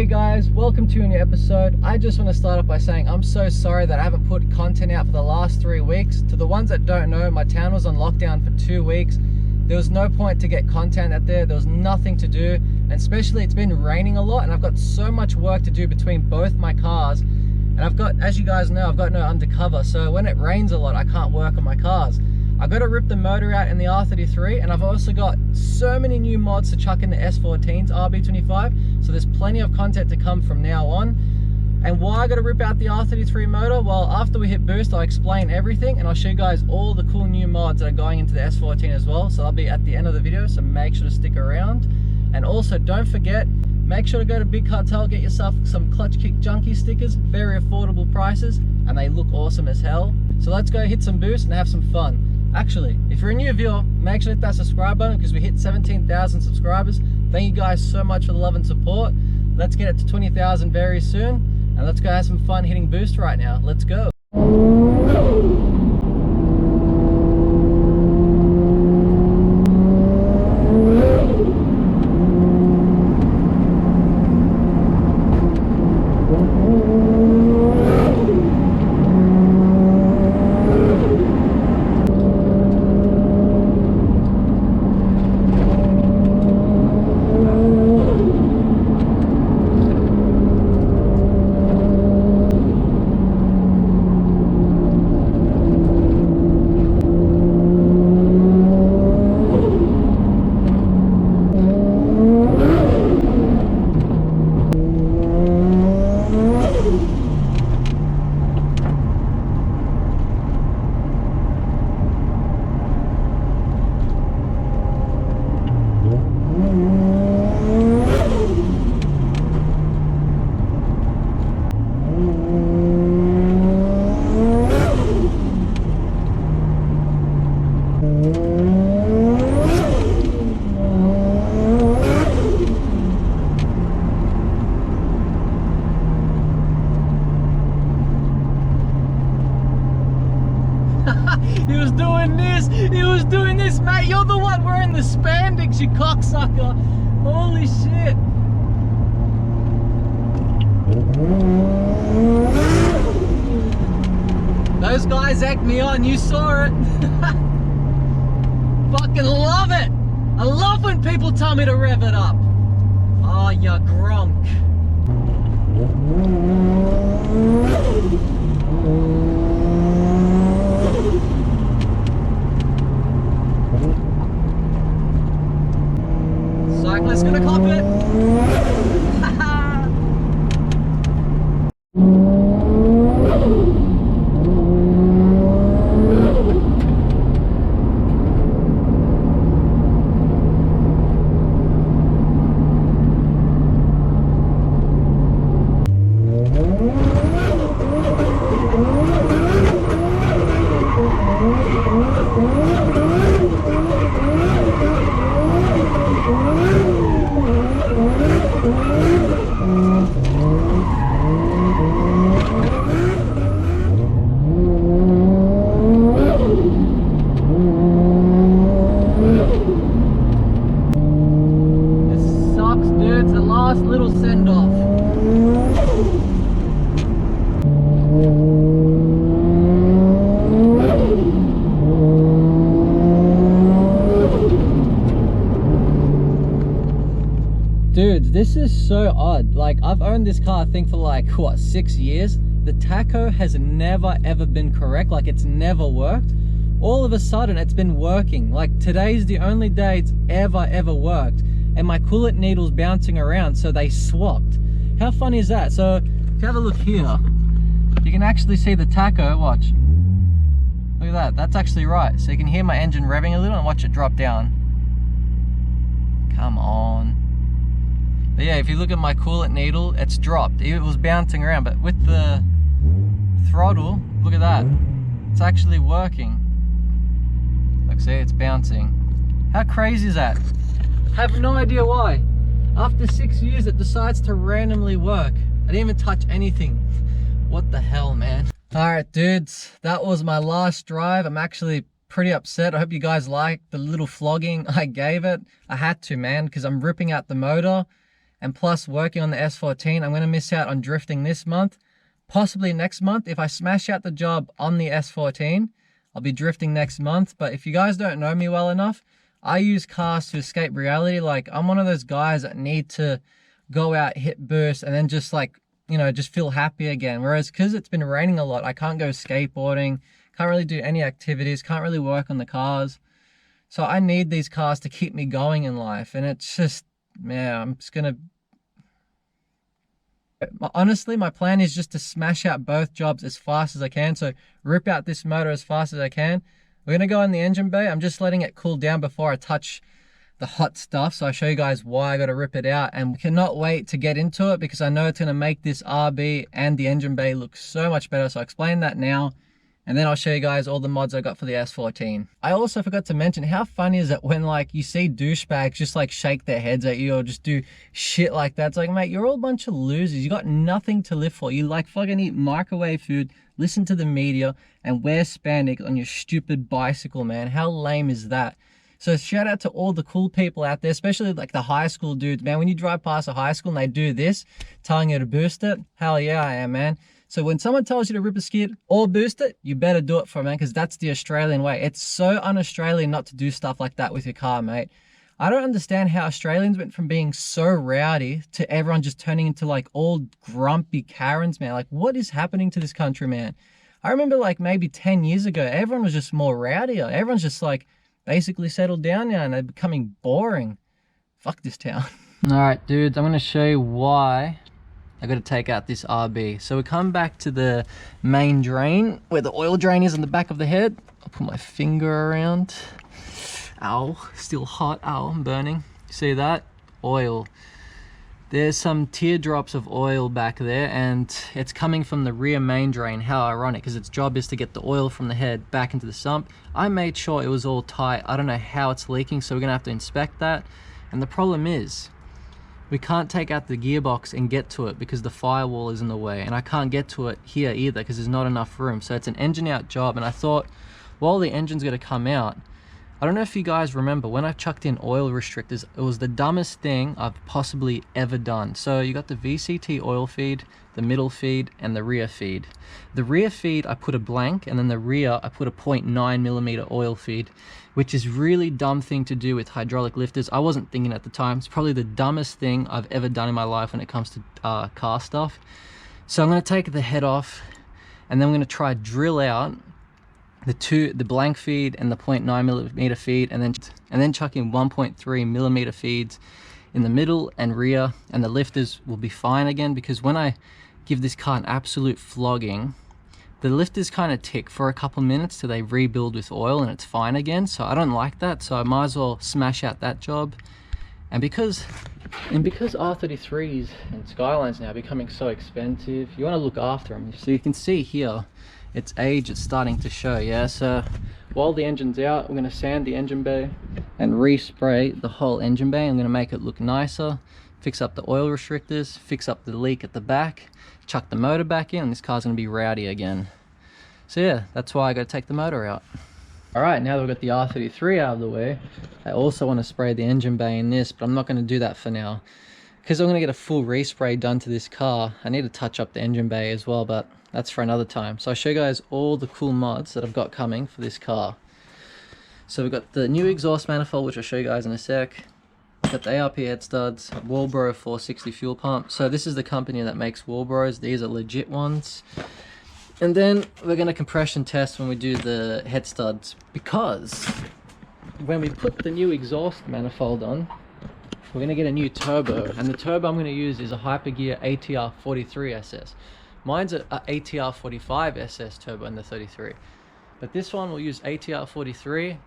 Hey guys, welcome to a new episode. I just want to start off by saying I'm so sorry that I haven't put content out for the last 3 weeks. To the ones that don't know, my town was on lockdown for 2 weeks. There was no point to get content out there. There was nothing to do, and especially it's been raining a lot and I've got so much work to do between both my cars. And I've got, as you guys know, I've got no undercover, so when it rains a lot I can't work on my cars. I got to rip the motor out in the R33, and I've also got so many new mods to chuck in the S14's RB25, so there's plenty of content to come from now on. And why I got to rip out the R33 motor? Well, after we hit boost, I'll explain everything, and I'll show you guys all the cool new mods that are going into the S14 as well, so that'll be at the end of the video, so make sure to stick around. And also, don't forget, make sure to go to Big Cartel, get yourself some Clutch Kick Junkie stickers, very affordable prices, and they look awesome as hell. So let's go hit some boost and have some fun. Actually, if you're a new viewer, make sure to hit that subscribe button because we hit 17,000 subscribers. Thank you guys so much for the love and support. Let's get it to 20,000 very soon, and let's go have some fun hitting boost right now. Let's go. He was doing this, mate. You're the one wearing the spandex, you cocksucker. Holy shit. Those guys egged me on, you saw it. Fucking love it. I love when people tell me to rev it up. Oh, you gronk. Cyclist gonna cop it. Little send off. Dude, this is so odd. Like, I've owned this car I think for like what, 6 years. The tacho has never ever been correct. Like, it's never worked. All of a sudden it's been working. Like, today's the only day it's ever worked. And my coolant needle's bouncing around, so they swapped. How funny is that? So if you have a look here, you can actually see the tacho. Watch, look at that, that's actually right. So you can hear my engine revving a little and watch it drop down. Come on. But yeah, if you look at my coolant needle, it's dropped. It was bouncing around, but with the throttle, look at that, it's actually working. Like, see, it's bouncing. How crazy is that? Have no idea why. After 6 years it decides to randomly work. I didn't even touch anything. What the hell, man? Alright dudes, that was my last drive. I'm actually pretty upset. I hope you guys liked the little flogging I gave it. I had to, man, because I'm ripping out the motor and plus working on the S14, I'm going to miss out on drifting this month. Possibly next month. If I smash out the job on the S14, I'll be drifting next month. But if you guys don't know me well enough, I use cars to escape reality. Like, I'm one of those guys that need to go out, hit burst, and then just like, you know, just feel happy again. Whereas because it's been raining a lot, I can't go skateboarding, can't really do any activities, can't really work on the cars. So I need these cars to keep me going in life. And it's just, man, I'm just gonna, honestly, my plan is just to smash out both jobs as fast as I can. So rip out this motor as fast as I can. We're gonna go in the engine bay. I'm just letting it cool down before I touch the hot stuff. So I'll show you guys why I gotta rip it out, and cannot wait to get into it because I know it's gonna make this RB and the engine bay look so much better. So I'll explain that now, and then I'll show you guys all the mods I got for the S14. I also forgot to mention, how funny is it when like you see douchebags just like shake their heads at you or just do shit like that. It's like, mate, you're all a bunch of losers. You got nothing to live for. You like fucking eat microwave food, listen to the media, and wear spandex on your stupid bicycle, man. How lame is that? So shout out to all the cool people out there, especially like the high school dudes, man. When you drive past a high school and they do this, telling you to boost it, hell yeah, I am, man. So when someone tells you to rip a skid or boost it, you better do it for it, man, because that's the Australian way. It's so un-Australian not to do stuff like that with your car, mate. I don't understand how Australians went from being so rowdy to everyone just turning into like all grumpy Karens, man. Like, what is happening to this country, man? I remember like maybe 10 years ago, everyone was just more rowdier. Everyone's just like basically settled down now and they're becoming boring. Fuck this town. All right, dudes, I'm gonna show you why I gotta take out this RB. So we come back to the main drain where the oil drain is on the back of the head. I'll put my finger around. Ow, still hot. Ow, I'm burning. See that? Oil. There's some teardrops of oil back there, and it's coming from the rear main drain. How ironic, because its job is to get the oil from the head back into the sump. I made sure it was all tight. I don't know how it's leaking, so we're gonna have to inspect that. And the problem is, we can't take out the gearbox and get to it because the firewall is in the way, and I can't get to it here either because there's not enough room. So it's an engine out job, and I thought, while the engine's gonna come out, I don't know if you guys remember when I chucked in oil restrictors, it was the dumbest thing I've possibly ever done. So you got the VCT oil feed, the middle feed, and the rear feed. The rear feed I put a blank, and then the rear I put a 0.9mm oil feed, which is really dumb thing to do with hydraulic lifters. I wasn't thinking at the time. It's probably the dumbest thing I've ever done in my life when it comes to car stuff. So I'm gonna take the head off, and then I'm gonna try drill out the blank feed and the 0.9mm feed, and then chuck in 1.3mm feeds in the middle and rear, and the lifters will be fine again, because when I give this car an absolute flogging, the lifters kind of tick for a couple minutes till they rebuild with oil and it's fine again. So I don't like that, so I might as well smash out that job. And because R33s and Skylines now are becoming so expensive, you want to look after them. So you can see here, its age is starting to show. Yeah, so while the engine's out, we're going to sand the engine bay and respray the whole engine bay. I'm going to make it look nicer, fix up the oil restrictors, fix up the leak at the back, chuck the motor back in, and this car's going to be rowdy again. So yeah, that's why I got to take the motor out. Alright, now that we've got the R33 out of the way, I also want to spray the engine bay in this, but I'm not going to do that for now. Because I'm going to get a full respray done to this car, I need to touch up the engine bay as well, but that's for another time. So I'll show you guys all the cool mods that I've got coming for this car. So we've got the new exhaust manifold, which I'll show you guys in a sec. We've got the ARP head studs, Walbro 460 fuel pump. So this is the company that makes Walbros, these are legit ones. And then we're going to compression test when we do the head studs, because when we put the new exhaust manifold on, we're going to get a new turbo, and the turbo I'm going to use is a Hypergear ATR 43 SS. Mine's a ATR 45 SS turbo in the 33, but this one will use ATR 43.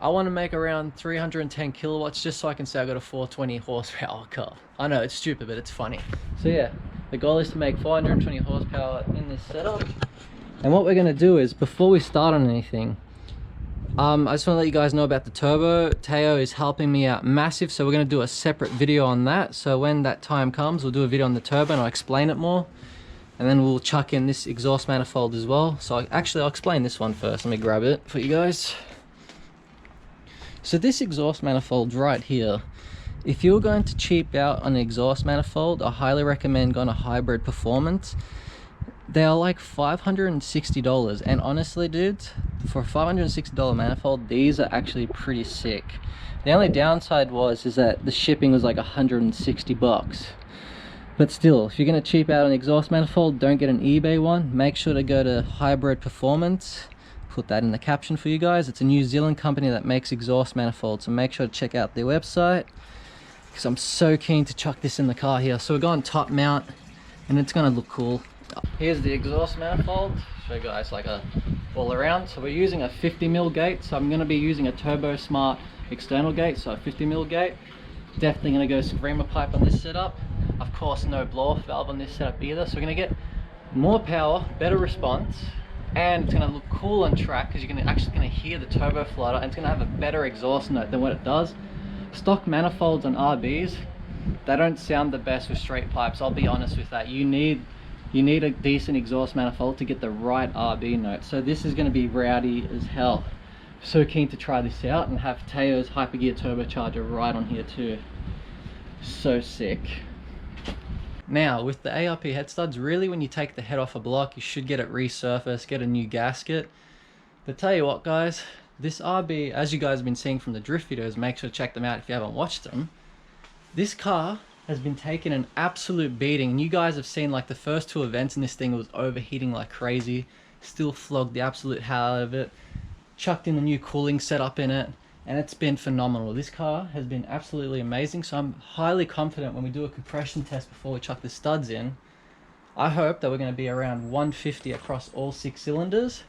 I want to make around 310 kilowatts just so I can say I got a 420 horsepower car. I know it's stupid, but it's funny. So yeah, the goal is to make 420 horsepower in this setup. And what we're going to do is, before we start on anything, I just want to let you guys know about the turbo. Teo is helping me out massive, so we're going to do a separate video on that. So when that time comes, we'll do a video on the turbo and I'll explain it more. And then we'll chuck in this exhaust manifold as well. So I'll explain this one first. Let me grab it for you guys. So this exhaust manifold right here If you're going to cheap out on an exhaust manifold, I highly recommend going to Hybrid Performance. They are like $560, and honestly dudes, for a $560 manifold, these are actually pretty sick. The only downside is that the shipping was like 160 bucks. But still, if you're going to cheap out on exhaust manifold, don't get an eBay one. Make sure to go to Hybrid Performance. Put that in the caption for you guys. It's a New Zealand company that makes exhaust manifolds, so make sure to check out their website, because I'm so keen to chuck this in the car here. So we're going top mount, and it's going to look cool. Here's the exhaust manifold. Show you guys like a all around. So we're using a 50mm gate, so I'm going to be using a Turbo Smart external gate, so a 50mm gate. Definitely going to go screamer pipe on this setup. Of course, no blow off valve on this setup either, so we're going to get more power, better response, and it's going to look cool on track because you're actually going to hear the turbo flutter, and it's going to have a better exhaust note than what it does. Stock manifolds on RBs, they don't sound the best with straight pipes. I'll be honest with that. You need a decent exhaust manifold to get the right RB note. So this is going to be rowdy as hell. So keen to try this out and have Teo's Hypergear turbocharger right on here too. So sick. Now with the ARP head studs, really when you take the head off a block, you should get it resurfaced, get a new gasket. But tell you what guys, this RB, as you guys have been seeing from the drift videos, make sure to check them out if you haven't watched them. This car has been taking an absolute beating, and you guys have seen like the first two events and this thing was overheating like crazy. Still flogged the absolute hell out of it. Chucked in the new cooling setup in it, and it's been phenomenal. This car has been absolutely amazing, so I'm highly confident when we do a compression test before we chuck the studs in. I hope that we're going to be around 150 across all 6 cylinders,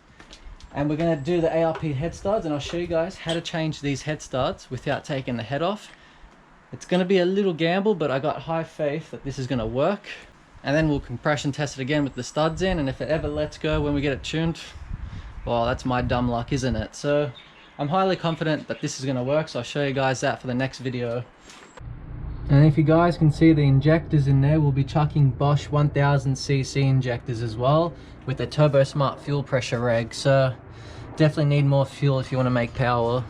and we're going to do the ARP head studs, and I'll show you guys how to change these head studs without taking the head off. It's going to be a little gamble, but I got high faith that this is going to work. And then we'll compression test it again with the studs in, and if it ever lets go when we get it tuned, well, that's my dumb luck, isn't it? So I'm highly confident that this is going to work, so I'll show you guys that for the next video. And if you guys can see the injectors in there, we'll be chucking Bosch 1000cc injectors as well with the Turbo Smart fuel pressure reg. So definitely need more fuel if you want to make power.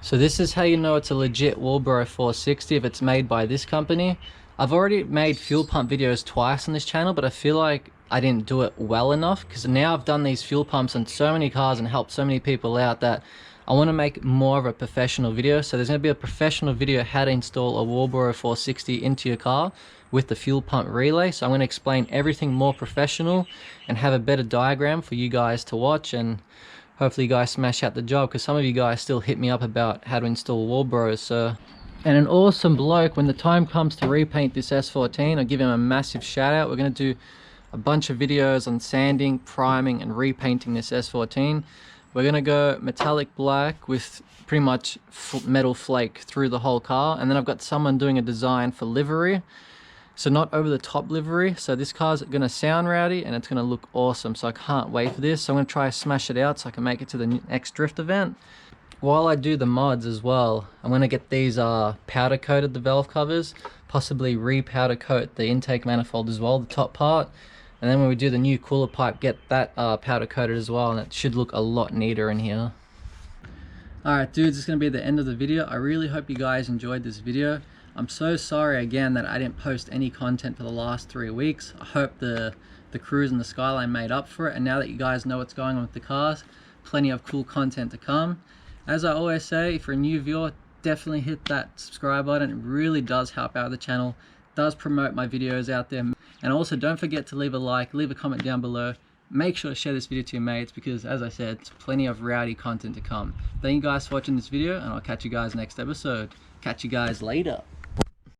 So this is how you know it's a legit Walbro 460 if it's made by this company. I've already made fuel pump videos twice on this channel, but I feel like I didn't do it well enough, because now I've done these fuel pumps on so many cars and helped so many people out that I want to make more of a professional video. So there's going to be a professional video how to install a Walbro 460 into your car with the fuel pump relay. So I'm going to explain everything more professional and have a better diagram for you guys to watch, and hopefully you guys smash out the job, because some of you guys still hit me up about how to install Walbros. So, and an awesome bloke, when the time comes to repaint this S14, I'll give him a massive shout out. We're going to do a bunch of videos on sanding, priming and repainting this S14. We're going to go metallic black with pretty much metal flake through the whole car, and then I've got someone doing a design for livery. So not over the top livery, so this car's gonna sound rowdy and it's gonna look awesome, so I can't wait for this. So I'm gonna try to smash it out so I can make it to the next drift event. While I do the mods as well, I'm gonna get these powder coated, the valve covers, possibly re-powder coat the intake manifold as well, the top part, and then when we do the new cooler pipe, get that powder coated as well, and it should look a lot neater in here. Alright dudes, it's gonna be the end of the video. I really hope you guys enjoyed this video. I'm so sorry again that I didn't post any content for the last 3 weeks. I hope the Cruise and the Skyline made up for it, and now that you guys know what's going on with the cars, plenty of cool content to come. As I always say, if you're a new viewer, definitely hit that subscribe button. It really does help out the channel, does promote my videos out there. And also don't forget to leave a like, leave a comment down below. Make sure to share this video to your mates, because as I said, it's plenty of rowdy content to come. Thank you guys for watching this video, and I'll catch you guys next episode. Catch you guys later.